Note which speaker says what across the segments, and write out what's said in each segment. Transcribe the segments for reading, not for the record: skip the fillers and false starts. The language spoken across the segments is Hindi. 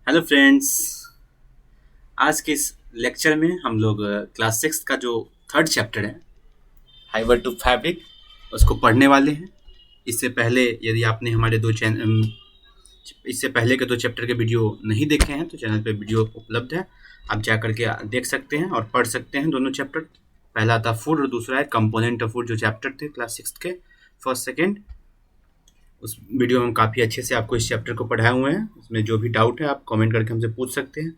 Speaker 1: Hello friends. आज के इस लेक्चर में हम लोग क्लास सिक्स का जो थर्ड चैप्टर है फाइबर टू फैब्रिक उसको पढ़ने वाले हैं। इससे पहले यदि आपने हमारे इससे पहले के दो चैप्टर के वीडियो नहीं देखे हैं तो चैनल पे वीडियो उपलब्ध है, आप जा करके देख सकते हैं और पढ़ सकते हैं दोनों चैप्टर। पहला था फूड और दूसरा है कंपोनेंट ऑफ फूड, जो चैप्टर थे क्लास सिक्स के फर्स्ट सेकेंड। उस वीडियो में हम काफ़ी अच्छे से आपको इस चैप्टर को पढ़ाए हुए हैं। उसमें जो भी डाउट है आप कमेंट करके हमसे पूछ सकते हैं।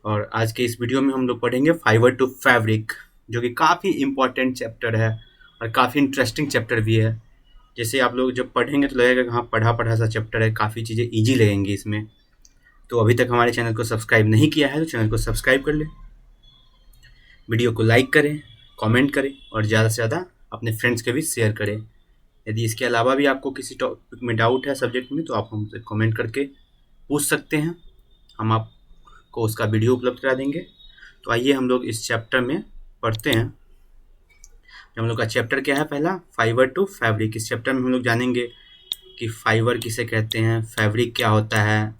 Speaker 1: और आज के इस वीडियो में हम लोग पढ़ेंगे फाइबर टू फैब्रिक, जो कि काफ़ी इम्पोर्टेंट चैप्टर है और काफ़ी इंटरेस्टिंग चैप्टर भी है। जैसे आप लोग जब पढ़ेंगे तो लगेगा कि हाँ पढ़ा पढ़ा सा चैप्टर है, काफ़ी चीज़ें ईजी लगेंगी इसमें। तो अभी तक हमारे चैनल को सब्सक्राइब नहीं किया है तो चैनल को सब्सक्राइब कर लें, वीडियो को लाइक करें, कमेंट करें और ज़्यादा से ज़्यादा अपने फ्रेंड्स के भी शेयर करें। यदि इसके अलावा भी आपको किसी टॉपिक में डाउट है सब्जेक्ट में तो आप हमसे कमेंट करके पूछ सकते हैं, हम आपको उसका वीडियो उपलब्ध करा देंगे। तो आइए हम लोग इस चैप्टर में पढ़ते हैं। हम लोग का चैप्टर क्या है? पहला फाइबर टू फैब्रिक। इस चैप्टर में हम लोग जानेंगे कि फाइबर किसे कहते हैं, फैब्रिक क्या होता है,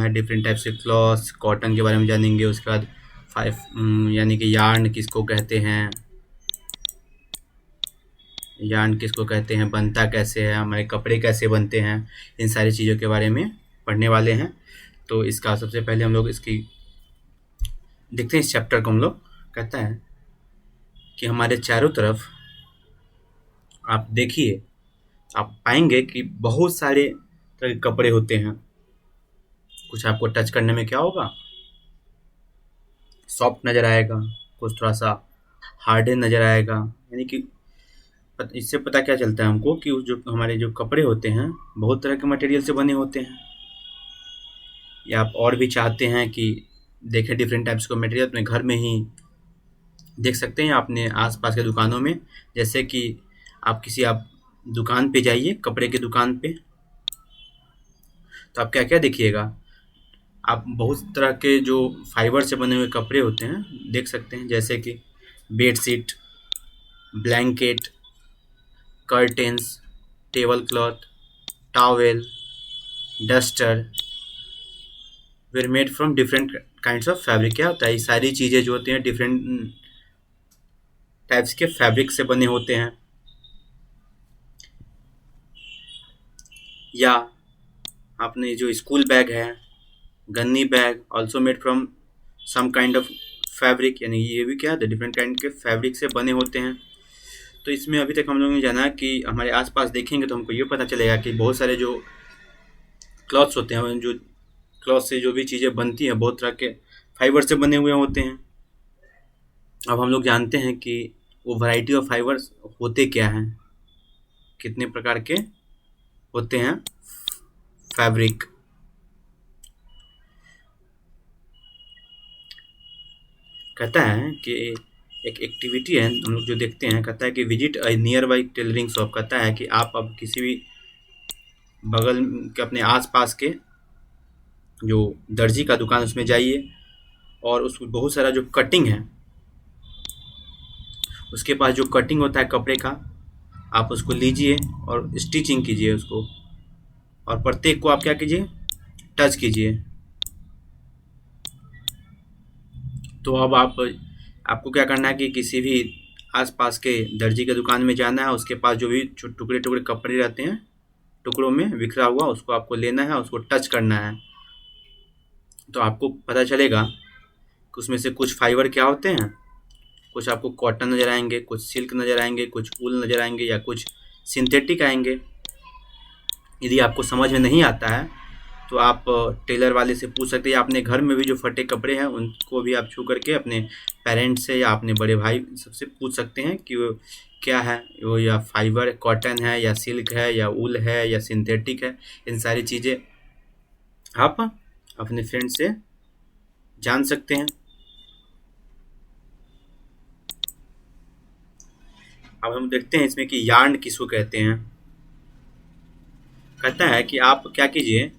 Speaker 1: डिफरेंट टाइप से क्लॉथ कॉटन के बारे में जानेंगे। उसके बाद यानी कि यार्न किसको कहते हैं, बनता कैसे है, हमारे कपड़े कैसे बनते हैं, इन सारी चीज़ों के बारे में पढ़ने वाले हैं। तो इसका सबसे पहले हम लोग इसकी देखते हैं। इस चैप्टर को हम लोग कहता है कि हमारे चारों तरफ आप देखिए, आप पाएंगे कि बहुत सारे तरह के कपड़े होते हैं। कुछ आपको टच करने में क्या होगा, सॉफ्ट नज़र आएगा, कुछ थोड़ा सा हार्डन नज़र आएगा। यानी कि इससे पता क्या चलता है हमको कि जो हमारे जो कपड़े होते हैं बहुत तरह के मटेरियल से बने होते हैं। या आप और भी चाहते हैं कि देखें डिफरेंट टाइप्स का मटेरियल, अपने घर में ही देख सकते हैं अपने आसपास के दुकानों में। जैसे कि आप दुकान पे जाइए, कपड़े की दुकान पे, तो आप क्या क्या देखिएगा, आप बहुत तरह के जो फाइबर से बने हुए कपड़े होते हैं देख सकते हैं। जैसे कि bedsheet, blanket, curtains, table cloth, towel, duster were made from different kinds of fabric. क्या होता है, ये सारी चीज़ें जो होती हैं डिफरेंट टाइप्स के फैब्रिक से बने होते हैं। या आपने जो स्कूल बैग है, gunny bag, also made from some kind of fabric, यानी ये भी क्या है डिफरेंट काइंड के फैब्रिक से बने होते हैं। तो इसमें अभी तक हम लोगों ने जाना कि हमारे आसपास देखेंगे तो हमको ये पता चलेगा कि बहुत सारे जो क्लॉथ्स होते हैं, जो क्लॉथ से जो भी चीज़ें बनती हैं बहुत तरह के फाइबर से बने हुए होते हैं। अब हम लोग जानते हैं कि वो वैरायटी ऑफ फाइबर्स होते क्या हैं, कितने प्रकार के होते हैं फैब्रिक। कहता है कि एक एक्टिविटी है हम लोग जो देखते हैं, कहता है कि visit a near by tailoring shop. कहता है कि आप अब किसी भी बगल के अपने आसपास के जो दर्जी का दुकान उसमें जाइए और उसको बहुत सारा जो कटिंग है, उसके पास जो कटिंग होता है कपड़े का, आप उसको लीजिए और स्टिचिंग कीजिए उसको, और प्रत्येक को आप क्या कीजिए, टच कीजिए। तो अब आपको क्या करना है कि किसी भी आसपास के दर्जी के दुकान में जाना है, उसके पास जो भी टुकड़े टुकड़े कपड़े रहते हैं टुकड़ों में बिखरा हुआ, उसको आपको लेना है, उसको टच करना है। तो आपको पता चलेगा कि उसमें से कुछ फाइबर क्या होते हैं, कुछ आपको कॉटन नज़र आएंगे, कुछ सिल्क नज़र आएंगे, कुछ ऊल नज़र आएंगे या कुछ सिंथेटिक आएंगे। यदि आपको समझ में नहीं आता है तो आप टेलर वाले से पूछ सकते हैं, या अपने घर में भी जो फटे कपड़े हैं उनको भी आप छू करके अपने पेरेंट्स से या अपने बड़े भाई सबसे पूछ सकते हैं कि वो क्या है, वो या फाइबर कॉटन है या सिल्क है या ऊल है या सिंथेटिक है। इन सारी चीज़ें आप अपने फ्रेंड से जान सकते हैं। अब हम देखते हैं इसमें कि यार्न किसको कहते हैं। कहता है कि आप क्या कीजिए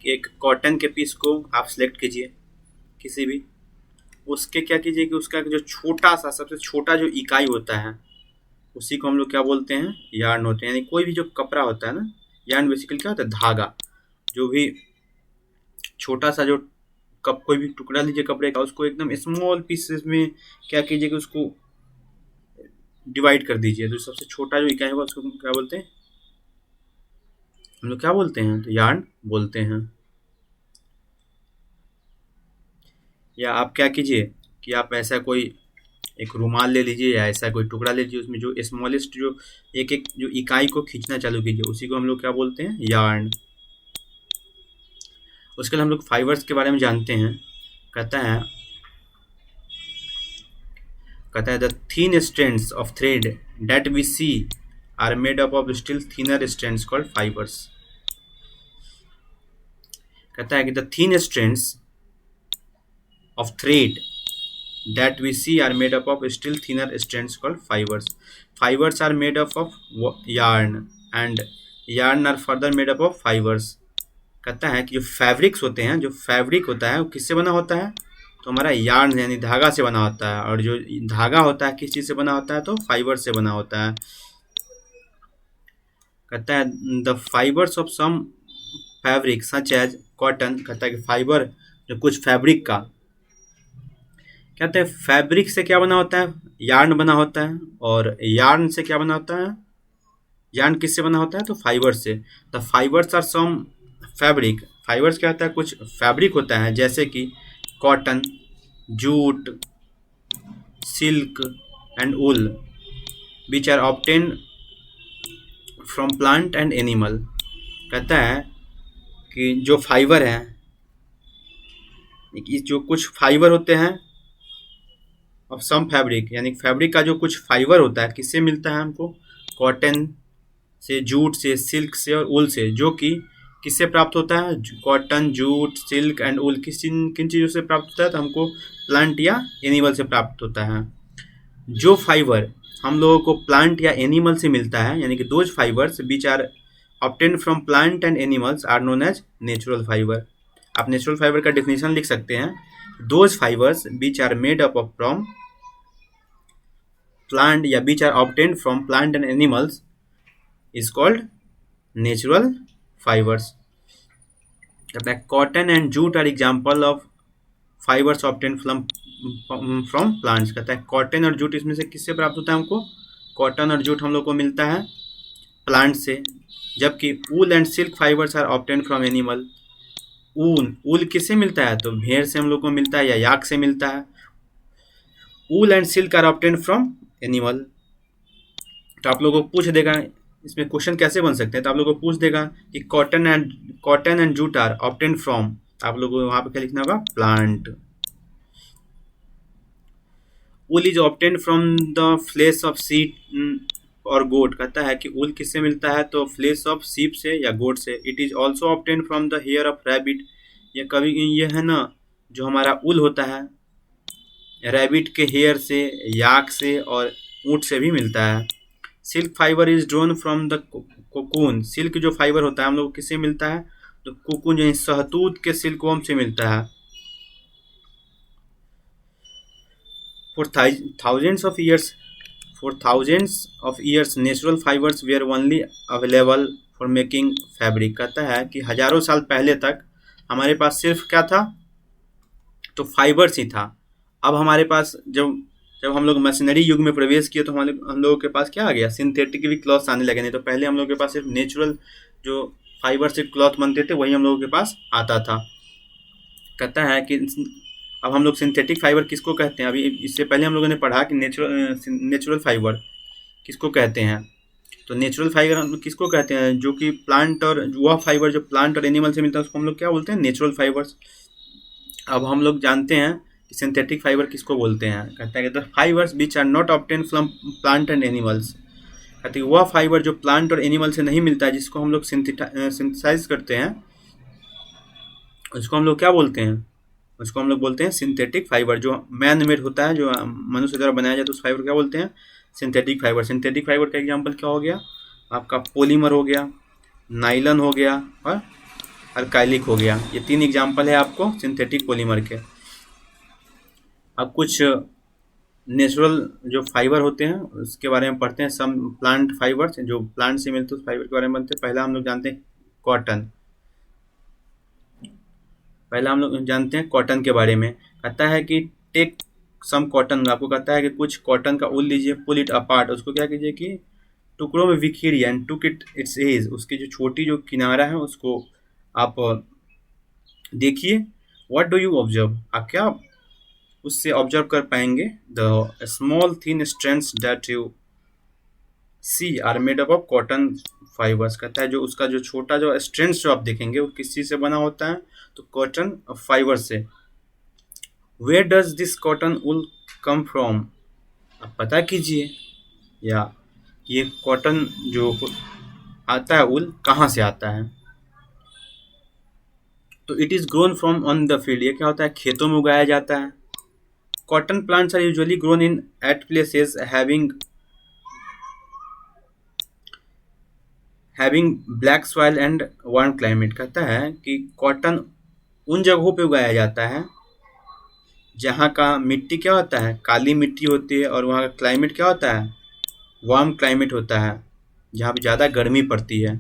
Speaker 1: कि एक कॉटन के पीस को आप सिलेक्ट कीजिए किसी भी, उसके क्या कीजिए कि उसका जो छोटा सा सबसे छोटा जो इकाई होता है उसी को हम लोग क्या बोलते हैं, यार्न होते हैं। यानी कोई भी जो कपड़ा होता है ना, यार्न बेसिकली क्या होता है, धागा। जो भी छोटा सा जो कप कोई भी टुकड़ा लीजिए कपड़े का, उसको एकदम स्मॉल पीसेस में क्या कीजिए कि उसको डिवाइड कर दीजिए। तो सबसे छोटा जो इकाई होगा उसको हम क्या बोलते हैं, हम लोग क्या बोलते हैं, तो यार्न बोलते हैं। या आप क्या कीजिए कि आप ऐसा कोई एक रुमाल ले लीजिए या ऐसा कोई टुकड़ा ले लीजिए, उसमें जो स्मॉलेस्ट जो एक एक जो इकाई को खींचना चालू कीजिए, उसी को हम लोग क्या बोलते हैं, यार्न। उसके लिए हम लोग फाइबर्स के बारे में जानते हैं। कहता है the thin strands of thread that we see are made up of still thinner strands called fibres. कहता है कि the thin strands of thread that we see are made up of still thinner strands called fibers. Fibers are made up of yarn and yarn are further made up of fibers. कहता है कि जो फैब्रिक्स होते हैं, जो फैब्रिक होता है वो किससे बना होता है, तो हमारा यार्न यानी धागा से बना होता है। और जो धागा होता है किस चीज़ से बना होता है, तो फाइबर से बना होता है। कहता है the fibres of some fabric such as cotton. कहता है कि फाइबर जो कुछ फैब्रिक का, कहते हैं फैब्रिक से क्या बना होता है, यार्न बना होता है। और यार्न से क्या बना होता है, यार्न किससे बना होता है, तो फाइबर से। The fibres are some fabric. Fibres क्या होता है, कुछ फैब्रिक होता है जैसे कि cotton, jute, silk and wool which are obtain from plant and animal. कहता है कि जो फाइबर हैं, जो कुछ फाइबर होते हैं ऑफ सम फैब्रिक, यानी फैब्रिक का जो कुछ फाइबर होता है किससे मिलता है हमको, कॉटन से, जूट से, सिल्क से और ऊल से। जो कि किससे प्राप्त होता है, कॉटन, जूट, सिल्क एंड ऊल किन चीज़ों से प्राप्त होता है, तो हमको प्लांट या एनिमल से प्राप्त होता है। जो फाइबर हम लोगों को प्लांट या एनिमल से मिलता है, यानी कि those fibres which are obtain from plant and animals are known as natural fibre. आप नेचुरल फाइबर का डेफिनेशन लिख सकते हैं, those fibres which are made up of from plant या which are obtain from plant and animals is called natural fibres. कहता है cotton and jute are example of fibres obtain from plants. कहता है कॉटन और जूट इसमें से किससे प्राप्त होता है हमको, कॉटन और जूट हम लोग को मिलता है प्लांट से। जबकि wool and silk fibres are obtain from animal. Wool किससे मिलता है, तो भेड़ से हम लोग को मिलता है या याक से मिलता है। Wool and silk are obtain from animal. तो आप लोगों को पूछ देगा, इसमें क्वेश्चन कैसे बन सकते हैं, तो आप लोगों को पूछ देगा कि cotton and jute are obtain from, आप लोगों को वहां पे क्या लिखना होगा, plant. Wool is obtain from the flesh of sheep और गोट। कहता है कि वूल किससे मिलता है, तो फ्लेश ऑफ शीप से या गोट से। It is also obtain from the hair of rabbit. ये कभी ये है ना, जो हमारा वूल होता है रैबिट के हेयर से, याक से और ऊँट से भी मिलता है। Silk fibre is drone from the cocoon. Silk जो फाइबर होता है हम लोग किससे मिलता है, तो कोकून जो है शहतूत के सिल्कवर्म से मिलता है। For thousands of years natural fibers were only available for making fabric। कहता है कि हजारों साल पहले तक हमारे पास सिर्फ क्या था, तो फाइबर्स ही था। अब हमारे पास जब हम लोग मशीनरी युग में प्रवेश किए तो हम लोगों के पास क्या आ गया, सिंथेटिक भी क्लॉथ्स आने लगे। नहीं तो पहले हम लोगों के पास सिर्फ नेचुरल जो फाइबर से क्लॉथ बनते थे वही हम लोगों के पास आता था। कहता है कि अब हम लोग सिंथेटिक फाइबर किसको कहते हैं, अभी इससे पहले हम लोगों ने पढ़ा कि नेचुरल फाइबर किसको कहते हैं। तो नेचुरल फाइबर हम लोग किसको कहते हैं, जो कि प्लांट और वह फाइबर जो प्लांट और एनिमल से मिलता है उसको हम लोग क्या बोलते हैं, नेचुरल फाइबर्स। अब हम लोग जानते हैं कि सिंथेटिक फाइबर किसको बोलते हैं। कहता है कि the fibres which are not obtain from plant and animals. कहते हैं वह फाइबर जो प्लांट और एनिमल से नहीं मिलता है, जिसको हम लोग सिंथेसाइज करते हैं, उसको हम लोग क्या बोलते हैं, उसको हम लोग बोलते हैं सिंथेटिक फाइबर। जो मैन मेड होता है, जो मनुष्य द्वारा बनाया जाता है, उस फाइबर क्या बोलते हैं, सिंथेटिक फाइबर। सिंथेटिक फाइबर का एग्जांपल क्या हो गया, आपका पॉलीमर हो गया, नाइलन हो गया और अल्काइलिक हो गया। ये 3 एग्जांपल है आपको सिंथेटिक पॉलीमर के। अब कुछ नेचुरल जो फाइबर होते हैं उसके बारे में पढ़ते हैं। सम प्लांट फाइबर्स जो प्लांट से मिलते हैं उस फाइबर के बारे में बनते हैं। पहला हम लोग जानते हैं कॉटन। पहला हम लोग जानते हैं कॉटन के बारे में। कहता है कि टेक सम कॉटन, आपको कहता है कि कुछ कॉटन का ऊल लीजिए, पुल इट अपार्ट, उसको क्या कीजिए कि टुकड़ों में बिखीरिए, and tuck it its edge, उसकी जो छोटी जो किनारा है उसको आप देखिए। व्हाट डू यू ऑब्जर्व, आप क्या उससे ऑब्जर्व कर पाएंगे? The small thin strands that you see are made up of cotton fibres. कहता है जो उसका जो छोटा जो स्ट्रैंड्स जो आप देखेंगे वो किस चीज़ से बना होता है? तो कॉटन फाइबर से। Where does this cotton wool come from, आप पता कीजिए, या ये कॉटन जो आता है वूल कहाँ से आता है? तो it is grown from on the field, ये क्या होता है? खेतों में उगाया जाता है। Cotton plants are usually grown in at places having black soil and warm climate. कहता है कि कॉटन उन जगहों पे उगाया जाता है जहाँ का मिट्टी क्या होता है? काली मिट्टी होती है, और वहाँ का क्लाइमेट क्या होता है? वार्म क्लाइमेट होता है, जहाँ पे ज़्यादा गर्मी पड़ती है।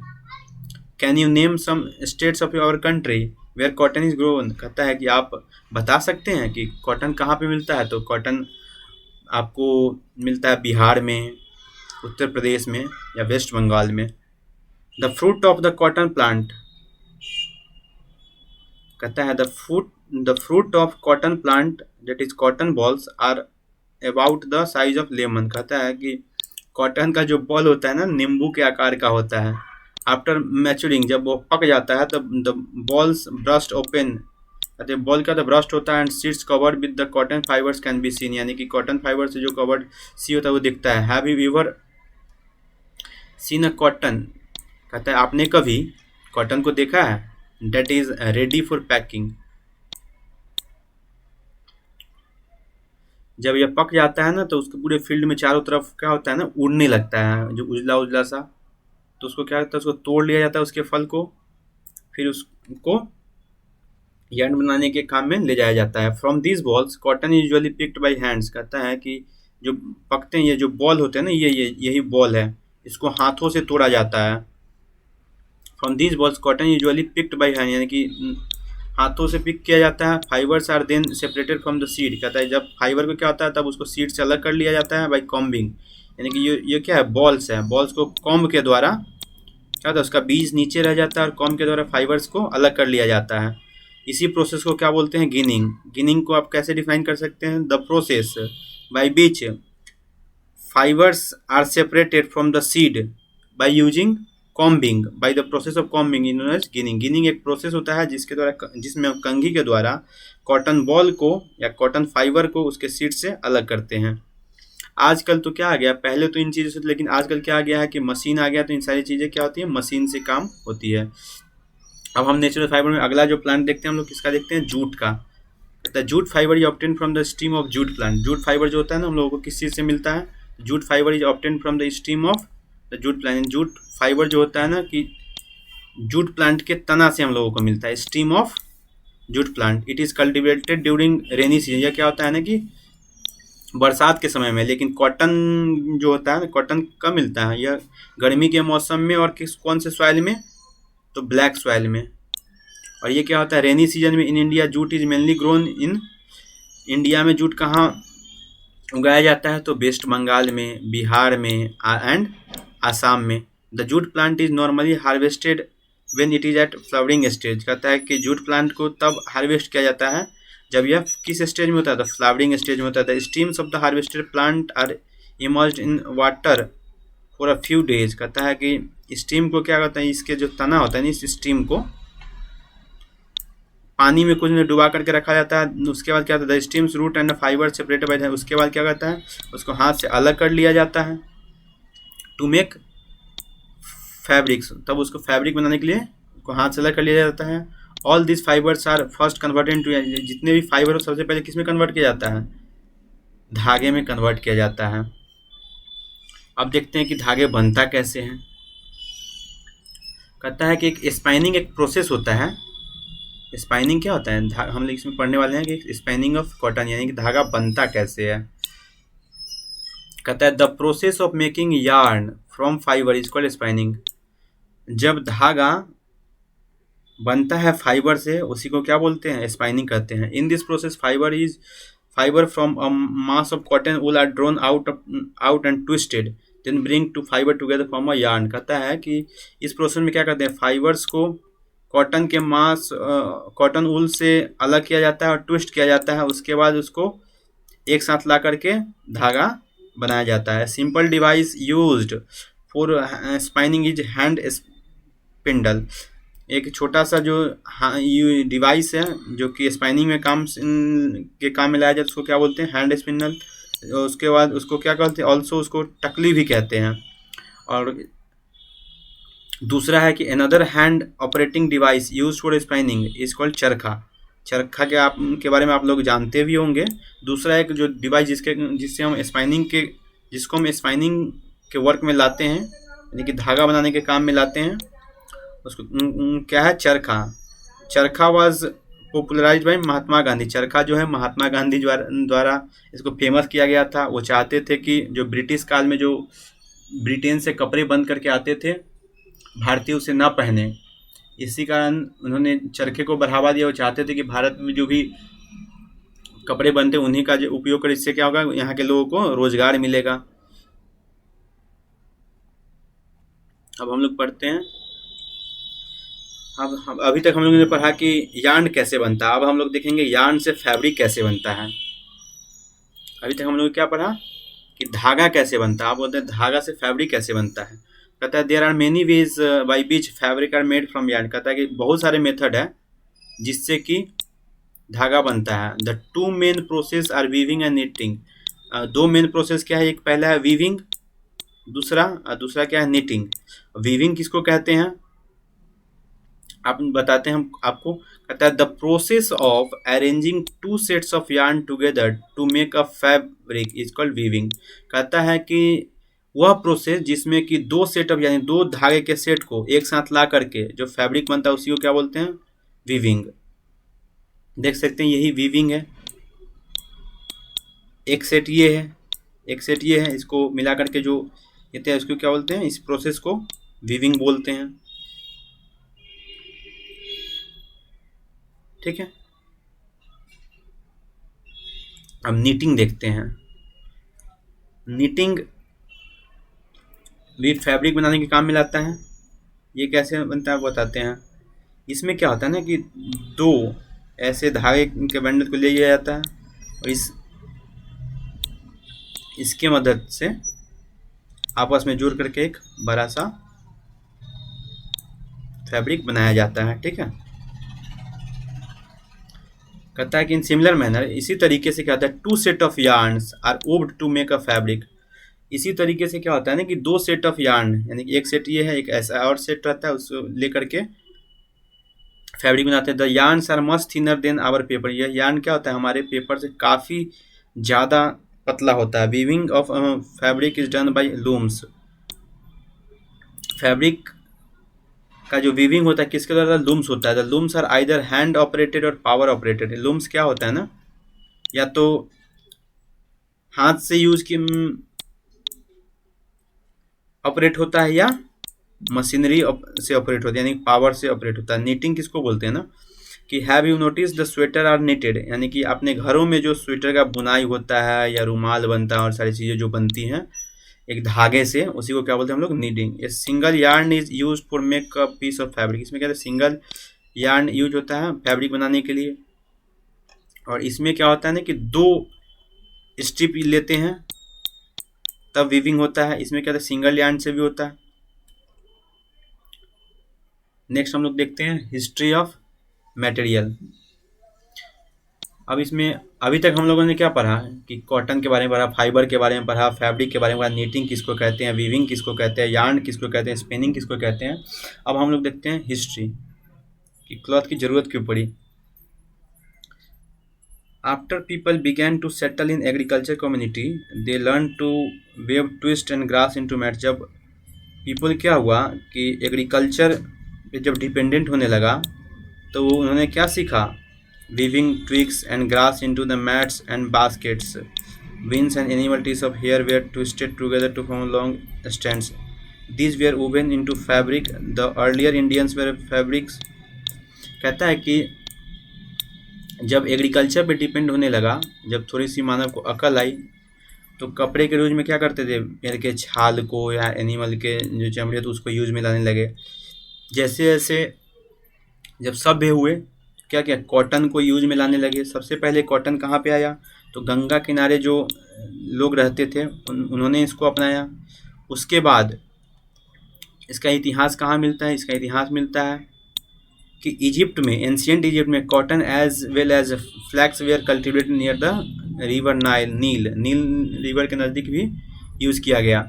Speaker 1: Can you name some states of your country where cotton is grown? कहता है कि आप बता सकते हैं कि कॉटन कहाँ पे मिलता है? तो कॉटन आपको मिलता है बिहार में, उत्तर प्रदेश में, या वेस्ट बंगाल में। The fruit of the cotton plant, कहता है the fruit of cotton plant that is cotton balls are about the size of lemon. कहता है कि कॉटन का जो बॉल होता है ना, नींबू के आकार का होता है। आफ्टर मैच्योरिंग, जब वो पक जाता है तब द बॉल्स ब्रस्ट ओपन, कहते हैं बॉल का तो ब्रस्ट होता है, and seeds covered with the cotton fibres can be seen, यानी कि कॉटन फाइबर से जो कवर्ड सी होता है वो दिखता है। Have you ever seen a cotton, कहता है आपने कभी कॉटन को देखा है? That is ready for packing, जब यह पक जाता है ना तो उसके पूरे फील्ड में चारों तरफ क्या होता है ना, उड़ने लगता है जो उजला उजला सा। तो उसको क्या होता है, उसको तोड़ लिया जाता है उसके फल को, फिर उसको यार्न बनाने के काम में ले जाया जाता है। From this balls cotton usually picked by hands. कहता है कि जो पकते हैं, ये जो बॉल होते हैं ना, यही बॉल है, इसको हाथों से तोड़ा जाता है। From this balls cotton usually picked by hand, यानी कि हाथों से पिक किया जाता है। Fibres are then separated from the seed. कहता है जब फाइबर को क्या होता है तब उसको सीड से अलग कर लिया जाता है बाई कॉम्बिंग, यानी कि ये क्या है? बॉल्स है। बॉल्स को कॉम्ब के द्वारा क्या होता है, उसका बीज नीचे रह जाता है, और कॉम्ब के द्वारा फाइबर्स को अलग कर लिया जाता है। इसी प्रोसेस को क्या बोलते हैं? गिनिंग। गिनिंग को आप कैसे डिफाइन कर सकते हैं? The process by which fibres are separated from the seed by using combing, by the process of combing in as ginning. Ginning एक प्रोसेस होता है जिसमें हम कंघी के द्वारा कॉटन बॉल को या कॉटन फाइबर को उसके सीड से अलग करते हैं। आजकल तो क्या आ गया, पहले तो इन चीज़ों से, लेकिन आजकल क्या आ गया है कि मशीन आ गया, तो इन सारी चीज़ें क्या होती है? मशीन से काम होती है। अब हम नेचुरल फाइबर में अगला जो प्लांट देखते हैं हम लोग किसका देखते हैं? जूट का। The jute fibre is obtain from the steam of jute plant. Jute fibre जो होता है ना, हम लोगों को किस चीज़ से मिलता है? Jute fibre is obtain from the steam of the jute plant. Jute fibre जो होता है ना, कि जूट प्लांट के तना से हम लोगों को मिलता है, steam of jute plant. It is cultivated during rainy season. यह क्या होता है ना कि बरसात के समय में। लेकिन कॉटन जो होता है ना, कॉटन कब मिलता है? यह गर्मी के मौसम में, और कौन से सॉइल में? तो ब्लैक सॉइल में। और ये क्या होता है? रेनी सीजन में। In India jute is mainly grown in, India में जूट कहाँ उगाया जाता है? तो वेस्ट बंगाल में, बिहार में, एंड आसाम में। The jute plant is normally harvested when it is at flowering stage. कहता है कि जूट प्लांट को तब हार्वेस्ट किया जाता है जब यह किस स्टेज में होता है? तो फ्लावरिंग स्टेज में होता है। The stems of the harvested plant are immersed in water for a few days. कहता है कि स्टीम को क्या कहते हैं? इसके जो तना होता है, इस स्टीम को पानी में कुछ में डुबा करके रखा जाता है। उसके बाद क्या होता है? The stems rot and fibre separated by. उसके बाद क्या कहता है? उसको हाथ से अलग कर लिया जाता है टू मेक फैब्रिक्स। तब उसको फैब्रिक बनाने के लिए उसको हाथ से अलग कर लिया जाता है। All this fibres are first converted into, जितने भी फाइबर हो सबसे पहले किस में कन्वर्ट किया जाता है? धागे में कन्वर्ट किया जाता है। अब देखते हैं कि धागे बनता कैसे हैं। कहता है कि एक स्पाइनिंग एक प्रोसेस होता है। स्पाइनिंग क्या होता है? हम लोग इसमें पढ़ने वाले हैं कि स्पाइनिंग ऑफ कॉटन, यानी कि धागा बनता कैसे है। कहता है the process of making yarn from fibre is called spinning. जब धागा बनता है फाइबर से, उसी को क्या बोलते हैं, स्पाइनिंग कहते हैं। In this process fibre from a mass of cotton wool are drawn out and twisted then bring to fibre together form a yarn. कहता है कि इस प्रोसेस में क्या करते हैं, फाइबर्स को कॉटन के मास कॉटन वूल से अलग किया जाता है और ट्विस्ट किया जाता है, उसके बाद उसको एक साथ ला करके धागा बनाया जाता है। Simple device used for spinning is hand spindle. एक छोटा सा जो ये डिवाइस है जो कि स्पाइनिंग में काम में लाया जाता है, उसको क्या बोलते हैं, हैंड स्पिंडल। उसके बाद उसको क्या कहते हैं, ऑल्सो उसको टकली भी कहते हैं। और दूसरा है कि another hand operating device use for spinning is called चरखा। चरखा के बारे में आप लोग जानते भी होंगे। दूसरा एक जो डिवाइस जिसको हम स्पाइनिंग के वर्क में लाते हैं, यानी कि धागा बनाने के काम में लाते हैं, उसको क्या है, चरखा। चरखा was popularised bye Mahatma Gandhi. चरखा जो है महात्मा गांधी द्वारा इसको फेमस किया गया था। वो चाहते थे कि जो ब्रिटिश काल में जो ब्रिटेन से कपड़े बन करके आते थे, भारतीय उसे ना पहने, इसी कारण उन्होंने चरखे को बढ़ावा दिया। वो चाहते थे कि भारत में जो भी कपड़े बनते उन्हीं का जो उपयोग करें, इससे क्या होगा, यहाँ के लोगों को रोजगार मिलेगा। अब हम लोग पढ़ते हैं। अब अभी तक हम लोगों ने पढ़ा कि यार्न कैसे बनता है। अब हम लोग देखेंगे यार्न से फैब्रिक कैसे बनता है। अभी तक हम लोग क्या पढ़ा कि धागा कैसे बनता है, आप बोलते हैं धागा से फैब्रिक कैसे बनता है। कहता है there are many ways by which fabric are made from yarn. कहता है कि बहुत सारे मेथड है जिससे कि धागा बनता है। The two main process are weaving and knitting. दो मेन प्रोसेस क्या है, एक पहला है वीविंग, दूसरा क्या है, नीटिंग। वीविंग किसको कहते हैं आप बताते हैं हम आपको। कहता है the process of arranging two sets of yarn together to make a fabric is called weaving. कहता है कि वह प्रोसेस जिसमें कि दो सेट ऑफ यानी दो धागे के सेट को एक साथ ला करके जो फैब्रिक बनता है उसी को क्या बोलते हैं, वीविंग। देख सकते हैं यही वीविंग है। एक सेट ये है, एक सेट ये है, इसको मिला करके जो ये थे इसको क्या बोलते हैं, इस प्रोसेस को वीविंग बोलते हैं। ठीक है, अब नीटिंग देखते हैं। नीटिंग भी फैब्रिक बनाने के काम में लाता है। ये कैसे बनता है बताते हैं। इसमें क्या होता है ना कि दो ऐसे धागे के बंडल को ले लिया जाता है और इसके मदद से आपस में जोड़ करके एक बड़ा सा फैब्रिक बनाया जाता है। ठीक है, कहता है कि इन सिमिलर मैनर, इसी तरीके से क्या होता है, two set of yarns are woven to make a fabric. इसी तरीके से क्या होता है ना कि दो सेट ऑफ यार्न, यानी कि एक सेट ये है, एक ऐसा और सेट रहता है, उसको लेकर के फैब्रिक बनाते हैं। The yarns are much thinner than our paper. यह यार्न क्या होता है, हमारे पेपर से काफ़ी ज़्यादा पतला होता है। Weaving of fabric is done by looms. Fabric का जो वीविंग होता है किसके द्वारा, लूम्स होता है। The looms are either hand operated और पावर ऑपरेटेड। लूम्स क्या होता है ना, या तो हाथ से यूज की ऑपरेट होता है या मशीनरी से ऑपरेट होता है, यानी पावर से ऑपरेट होता है। नीटिंग किसको बोलते हैं ना कि have you notice the sweater are knitted, यानी कि अपने घरों में जो स्वेटर का बुनाई होता है या रुमाल बनता है और सारी चीज़ें जो बनती हैं एक धागे से, उसी को क्या बोलते हैं हम लोग, knitting. A single yarn is use for make a piece of fabric. इसमें क्या है, सिंगल यार्न यूज होता है फैब्रिक बनाने के लिए। और इसमें क्या होता है ना कि दो स्ट्रिप लेते हैं तब वीविंग होता है। इसमें क्या होता है, सिंगल यार्न से भी होता है। नेक्स्ट हम लोग देखते हैं हिस्ट्री ऑफ मटेरियल। अब इसमें अभी तक हम लोगों ने क्या पढ़ा कि कॉटन के बारे में पढ़ा, फाइबर के बारे में पढ़ा, फैब्रिक के बारे में पढ़ा, नीटिंग किसको कहते हैं, वीविंग किसको कहते हैं, यार्न किसको कहते हैं, स्पिनिंग किसको कहते हैं। अब हम लोग देखते हैं हिस्ट्री कि क्लॉथ की ज़रूरत क्यों पड़ी। After people began to settle in agriculture community they learn to weave twist and grass into mat. जब पीपल क्या हुआ कि एग्रीकल्चर पे जब डिपेंडेंट होने लगा तो उन्होंने क्या सीखा, weaving twigs and grass into the mats and baskets. Winds and animal teeth of hair were twisted together to form long strands. These were woven into fabric. The earlier Indians were fabrics कहता है कि जब एग्रीकल्चर पे डिपेंड होने लगा, जब थोड़ी सी मानव को अकल आई, तो कपड़े के यूज में क्या करते थे, पेड़ के छाल को या एनिमल के जो चमड़े थे उसको यूज में लाने लगे। जैसे जैसे जब सभ्य हुए तो क्या क्या कॉटन को यूज में लाने लगे। सबसे पहले कॉटन कहाँ पे आया, तो गंगा किनारे जो लोग रहते थे उन्होंने इसको अपनाया। उसके बाद इसका इतिहास कहाँ मिलता है, इसका इतिहास मिलता है कि इजिप्ट में, एंशियंट इजिप्ट में cotton as well as flax were cultivated near the river Nile river के नज़दीक भी यूज़ किया गया।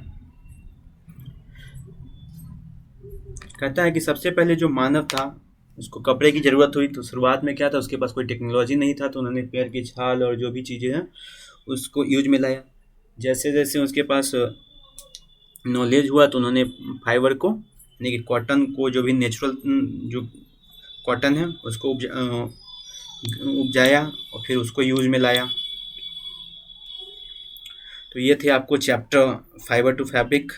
Speaker 1: कहता है कि सबसे पहले जो मानव था उसको कपड़े की ज़रूरत हुई, तो शुरुआत में क्या था, उसके पास कोई टेक्नोलॉजी नहीं था, तो उन्होंने पेड़ की छाल और जो भी चीज़ें हैं उसको यूज में लाया। जैसे जैसे उसके पास नॉलेज हुआ तो उन्होंने फाइबर को, यानी कि कॉटन को, जो भी नेचुरल जो कॉटन है उसको उपजाया और फिर उसको यूज में लाया। तो ये थे आपको चैप्टर फाइबर टू फैब्रिक।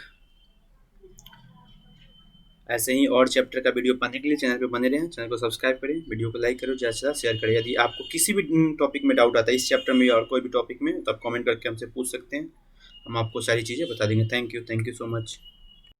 Speaker 1: ऐसे ही और चैप्टर का वीडियो पाने के लिए चैनल पे बने रहें, चैनल को सब्सक्राइब करें, वीडियो को लाइक करो, ज़्यादा से ज़्यादा शेयर करें। यदि आपको किसी भी टॉपिक में डाउट आता है इस चैप्टर में और कोई भी टॉपिक में, तो आप कमेंट करके हमसे पूछ सकते हैं, हम आपको सारी चीज़ें बता देंगे। Thank you so much.